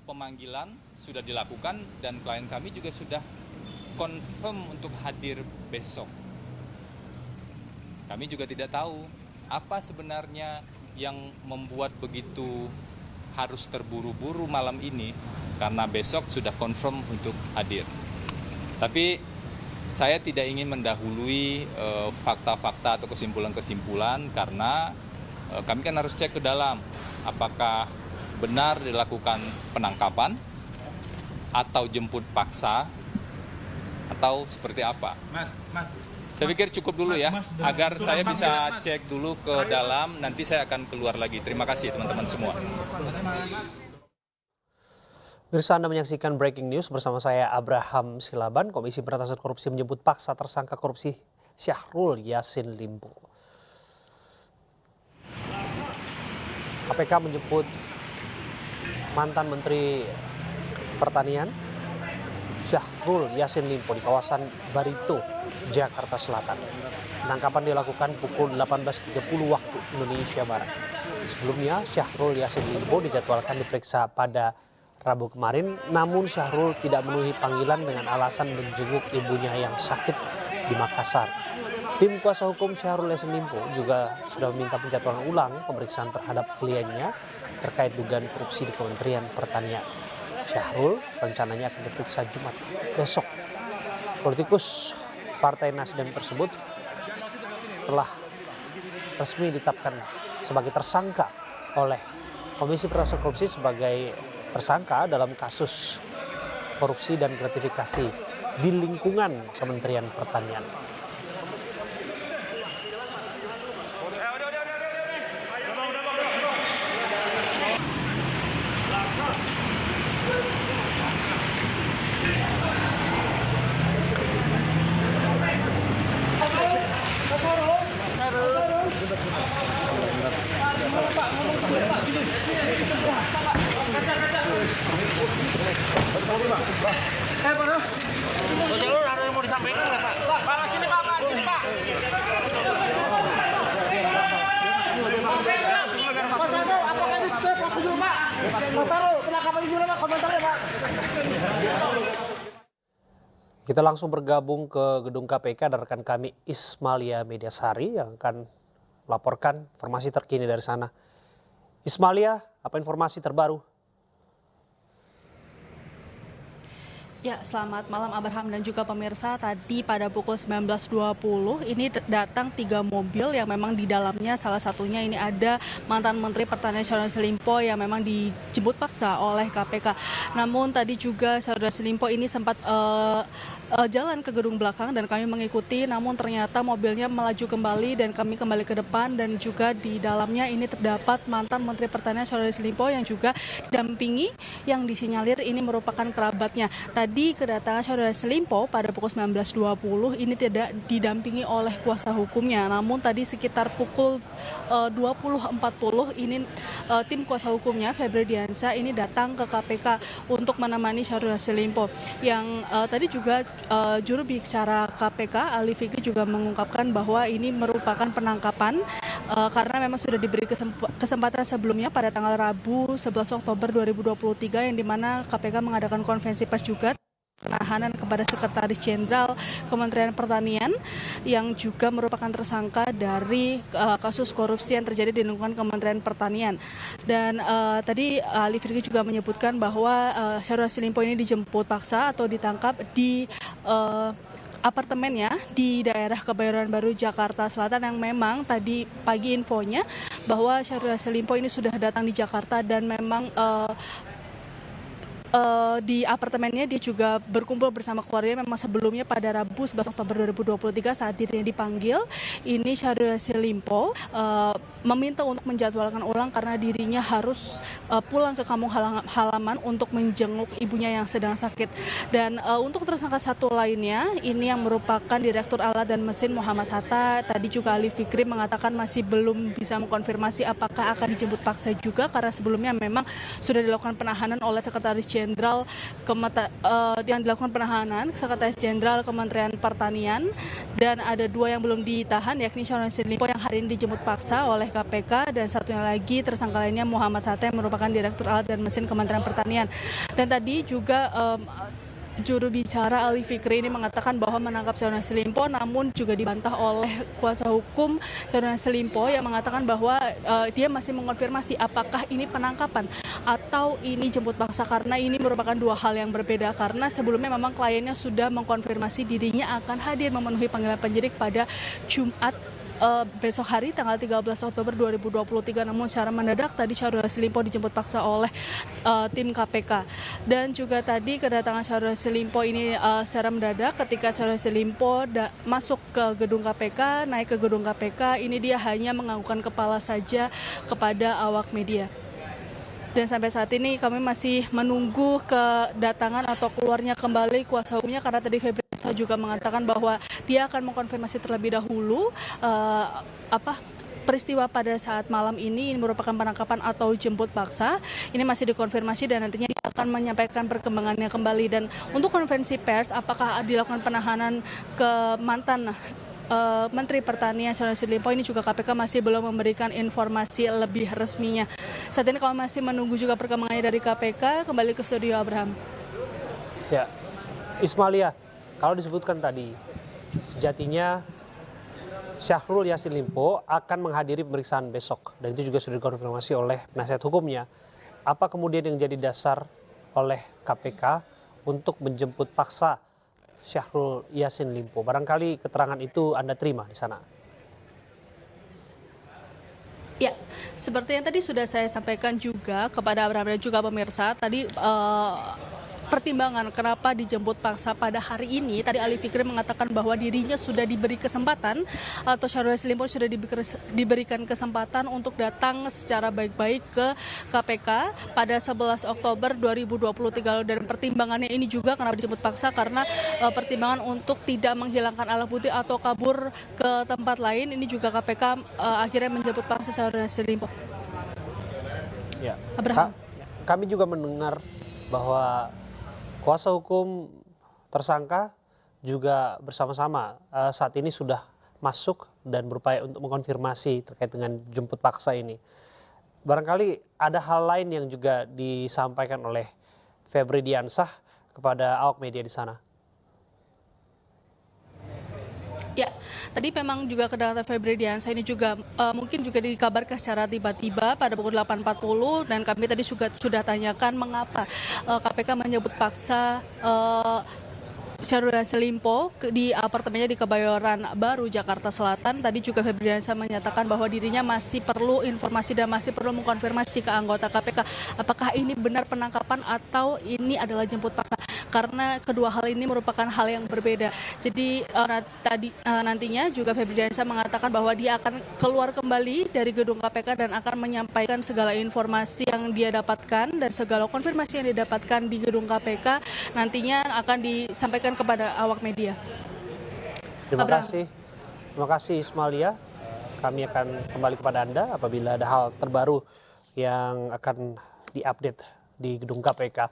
pemanggilan sudah dilakukan dan klien kami juga sudah confirm untuk hadir besok. Kami juga tidak tahu apa sebenarnya yang membuat begitu harus terburu-buru malam ini karena besok sudah confirm untuk hadir. Tapi saya tidak ingin mendahului fakta-fakta atau kesimpulan-kesimpulan karena kami kan harus cek ke dalam apakah benar dilakukan penangkapan atau jemput paksa atau seperti apa. Saya pikir cukup dulu ya, agar saya bisa cek dulu ke dalam, nanti saya akan keluar lagi. Terima kasih teman-teman semua. Pemirsa, Anda menyaksikan Breaking News bersama saya Abraham Silaban. Komisi Pemberantasan Korupsi menyebut paksa tersangka korupsi Syahrul Yassin Limpo. KPK menyebut mantan Menteri Pertanian Syahrul Yassin Limpo di kawasan Barito, Jakarta Selatan. Penangkapan dilakukan pukul 18.30 waktu Indonesia Barat. Sebelumnya Syahrul Yassin Limpo dijadwalkan diperiksa pada Rabu kemarin, namun Syahrul tidak memenuhi panggilan dengan alasan menjenguk ibunya yang sakit di Makassar. Tim kuasa hukum Syahrul Yassin Limpo juga sudah meminta penjadwalan ulang pemeriksaan terhadap kliennya terkait dugaan korupsi di Kementerian Pertanian. Syahrul rencananya akan diperiksa Jumat besok. Politikus Partai Nasdem tersebut telah resmi ditetapkan sebagai tersangka oleh Komisi Pemberantasan Korupsi sebagai tersangka dalam kasus korupsi dan gratifikasi di lingkungan Kementerian Pertanian. Jalur ada yang mau disampaikan nggak Pak? Pak, sini Pak, sini Pak. Mas Sarul, apakah ini sesuai prosedur Pak? Mas Sarul, penangkapan gimana Pak? Komentarnya Pak. Kita langsung bergabung ke gedung KPK dan rekan kami Ismalia Mediasari yang akan melaporkan informasi terkini dari sana. Ismalia, apa informasi terbaru? Ya, selamat malam Abraham dan juga pemirsa. Tadi pada pukul 19.20 ini datang 3 mobil yang memang di dalamnya salah satunya ini ada mantan Menteri Pertanian Syahrul Yassin Limpo yang memang dijemput paksa oleh KPK. Namun tadi juga Syahrul Yassin Limpo ini sempat jalan ke gedung belakang dan kami mengikuti, namun ternyata mobilnya melaju kembali dan kami kembali ke depan dan juga di dalamnya ini terdapat mantan Menteri Pertanian Syahrul Yassin Limpo yang juga didampingi yang disinyalir ini merupakan kerabatnya. Tadi kedatangan Syahrul Yassin Limpo pada pukul 19.20 ini tidak didampingi oleh kuasa hukumnya. Namun tadi sekitar pukul 20.40 ini tim kuasa hukumnya Febri Diansyah ini datang ke KPK untuk menemani Syahrul Yassin Limpo. Yang tadi juga juru bicara KPK Ali Fikri juga mengungkapkan bahwa ini merupakan penangkapan karena memang sudah diberi kesempatan sebelumnya pada tanggal Rabu 11 Oktober 2023 yang dimana KPK mengadakan konferensi pers juga penahanan kepada Sekretaris Jenderal Kementerian Pertanian yang juga merupakan tersangka dari kasus korupsi yang terjadi di lingkungan Kementerian Pertanian. Dan tadi Ali Fikri juga menyebutkan bahwa Syahrul Yassin Limpo ini dijemput paksa atau ditangkap di apartemennya di daerah Kebayoran Baru, Jakarta Selatan yang memang tadi pagi infonya bahwa Syahrul Yassin Limpo ini sudah datang di Jakarta dan memang di apartemennya dia juga berkumpul bersama keluarganya. Memang sebelumnya pada Rabu 11 Oktober 2023 saat dirinya dipanggil, ini Syahrul Yassin Limpo meminta untuk menjadwalkan ulang karena dirinya harus pulang ke kampung halaman untuk menjenguk ibunya yang sedang sakit. Dan untuk tersangka satu lainnya, ini yang merupakan Direktur Alat dan Mesin Muhammad Hatta, tadi juga Ali Fikri mengatakan masih belum bisa mengkonfirmasi apakah akan dijemput paksa juga karena sebelumnya memang sudah dilakukan penahanan oleh Sekretaris Jenderal Jenderal yang dilakukan penahanan, Sekretaris Jenderal Kementerian Pertanian, dan ada 2 yang belum ditahan, yakni Syahrul Yassin Limpo yang hari ini dijemput paksa oleh KPK, dan satunya lagi tersangka lainnya Muhammad Hatta yang merupakan Direktur Alat dan Mesin Kementerian Pertanian. Dan tadi juga juru bicara Ali Fikri ini mengatakan bahwa menangkap Syahrul Yassin Limpo, namun juga dibantah oleh kuasa hukum Syahrul Yassin Limpo yang mengatakan bahwa dia masih mengonfirmasi apakah ini penangkapan atau ini jemput paksa, karena ini merupakan 2 hal yang berbeda, karena sebelumnya memang kliennya sudah mengkonfirmasi dirinya akan hadir memenuhi panggilan penyidik pada Jumat besok hari tanggal 13 Oktober 2023, namun secara mendadak tadi Syahrul Yassin Limpo dijemput paksa oleh tim KPK. Dan juga tadi kedatangan Syahrul Yassin Limpo ini secara mendadak, ketika Syahrul Yassin Limpo masuk ke gedung KPK, naik ke gedung KPK, ini dia hanya menganggukkan kepala saja kepada awak media. Dan sampai saat ini kami masih menunggu kedatangan atau keluarnya kembali kuasa hukumnya, karena tadi Febri Diansah juga mengatakan bahwa dia akan mengkonfirmasi terlebih dahulu peristiwa pada saat malam ini merupakan penangkapan atau jemput paksa. Ini masih dikonfirmasi dan nantinya dia akan menyampaikan perkembangannya kembali. Dan untuk konferensi pers, apakah dilakukan penahanan ke mantan Menteri Pertanian Syahrul Yassin Limpo, ini juga KPK masih belum memberikan informasi lebih resminya. Saat ini kami masih menunggu juga perkembangannya dari KPK. Kembali ke studio Abraham. Ya, Ismalia, kalau disebutkan tadi sejatinya Syahrul Yassin Limpo akan menghadiri pemeriksaan besok, dan itu juga sudah dikonfirmasi oleh penasihat hukumnya. Apa kemudian yang jadi dasar oleh KPK untuk menjemput paksa Syahrul Yassin Limpo? Barangkali keterangan itu Anda terima di sana. Ya, seperti yang tadi sudah saya sampaikan juga kepada Abraham dan juga pemirsa, tadi pertimbangan kenapa dijemput paksa pada hari ini, tadi Ali Fikri mengatakan bahwa dirinya sudah diberi kesempatan, atau Syahrul Yassin Limpo sudah diberikan kesempatan untuk datang secara baik-baik ke KPK pada 11 Oktober 2023, dan pertimbangannya ini juga kenapa dijemput paksa karena pertimbangan untuk tidak menghilangkan alat bukti atau kabur ke tempat lain. Ini juga KPK akhirnya menjemput paksa Syahrul Yassin Limpo. Ya. Abraham. Kami juga mendengar bahwa kuasa hukum tersangka juga bersama-sama saat ini sudah masuk dan berupaya untuk mengkonfirmasi terkait dengan jemput paksa ini. Barangkali ada hal lain yang juga disampaikan oleh Febri Diansah kepada awak media di sana. Ya, tadi memang juga kedatangan Febri Diansah ini juga mungkin juga dikabarkan secara tiba-tiba pada pukul 8.40, dan kami tadi juga sudah tanyakan mengapa KPK menyebut paksa Syahrul Yassin Limpo di apartemennya di Kebayoran Baru, Jakarta Selatan. Tadi juga Febri Diansah menyatakan bahwa dirinya masih perlu informasi dan masih perlu mengkonfirmasi ke anggota KPK apakah ini benar penangkapan atau ini adalah jemput paksa, karena kedua hal ini merupakan hal yang berbeda. Jadi nantinya juga Febri Diansah mengatakan bahwa dia akan keluar kembali dari gedung KPK dan akan menyampaikan segala informasi yang dia dapatkan dan segala konfirmasi yang didapatkan di gedung KPK nantinya akan disampaikan kepada awak media. Terima kasih Ismalia. Kami akan kembali kepada Anda apabila ada hal terbaru yang akan diupdate di gedung KPK.